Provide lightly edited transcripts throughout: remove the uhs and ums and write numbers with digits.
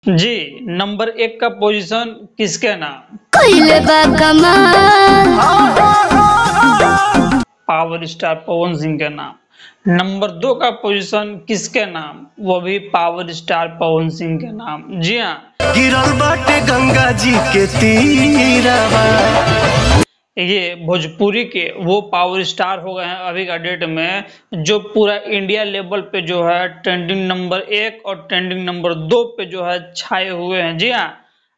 जी, number 1 का position किसके नाम? कइले बा कमाल। पावर स्टार पवन सिंह के नाम। नंबर 2 का पोजीशन किसके नाम? वो भी पावर स्टार पवन सिंह के नाम। जी हाँ, गिरल बाटे गंगा जी के तीरवा। ये भोजपुरी के वो पावर स्टार हो गए हैं अभी का डेट में, जो पूरा इंडिया लेवल पे जो है ट्रेंडिंग नंबर 1 और ट्रेंडिंग नंबर 2 पे जो है छाए हुए हैं। जी हाँ,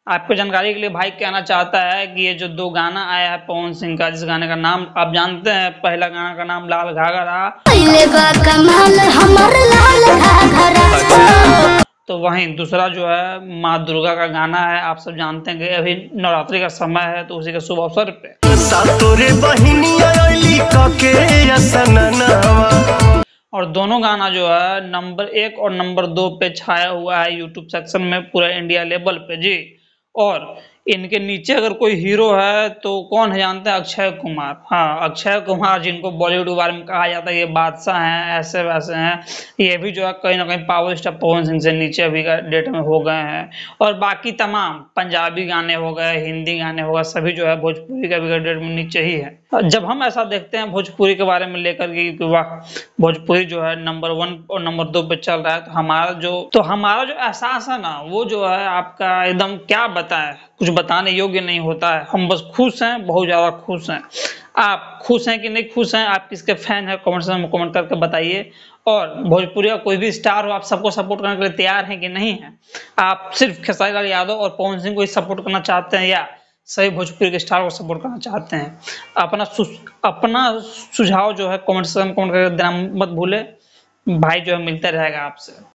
आपको जानकारी के लिए भाई कहना चाहता है कि ये जो 2 गाना आया है पवन सिंह का, जिस गाने का नाम आप जानते हैं, पहला गाना का नाम लाल घाघरा, कइले बा कमाल हमर लाल घाघरा। तो वहीं दूसरा जो है माँ दुर्गा का गाना है। आप सब जानते हैं कि अभी नवरात्रि का समय है, तो उसी के शुभ अवसर पे सातोरे बहिनिया अइली कके असननवा। और दोनों गाना जो है नंबर 1 और नंबर 2 पे छाया हुआ है यूट्यूब सेक्शन में पूरा इंडिया लेवल पे। जी, और इनके नीचे अगर कोई हीरो है तो कौन है जानते हैं? अक्षय कुमार। हाँ, अक्षय कुमार, जिनको बॉलीवुड के बारे में कहा जाता है ये बादशाह हैं, ऐसे वैसे हैं, ये भी जो है कहीं ना कहीं पावर स्टार पवन सिंह से नीचे अभी का डेट में हो गए हैं। और बाकी तमाम पंजाबी गाने हो गए, हिंदी गाने हो गए, सभी जो है भोजपुरी का अभी का डेट में नीचे ही है। जब हम ऐसा देखते हैं भोजपुरी के बारे में लेकर के वाह, भोजपुरी जो है नंबर 1 और नंबर 2 पे चल रहा है, तो हमारा जो एहसास है ना, वो जो है आपका एकदम क्या बताएं, कुछ बताने योग्य नहीं होता है। हम बस खुश हैं, बहुत ज्यादा खुश हैं। आप खुश हैं कि नहीं खुश हैं? आप किसके फैन हैं? कमेंट सेक्शन में कमेंट करके बताइए। और भोजपुरी का कोई भी स्टार हो, आप सबको सपोर्ट करने के लिए तैयार हैं कि नहीं है? आप सिर्फ खेसारी लाल यादव और पवन सिंह को ही सपोर्ट करना चाहते हैं, या सही भोजपुरी के स्टार को सपोर्ट करना चाहते हैं? अपना सुझाव जो है कमेंट सेक्शन में कमेंट करके देना मत भूले। भाई जो है मिलता रहेगा आपसे।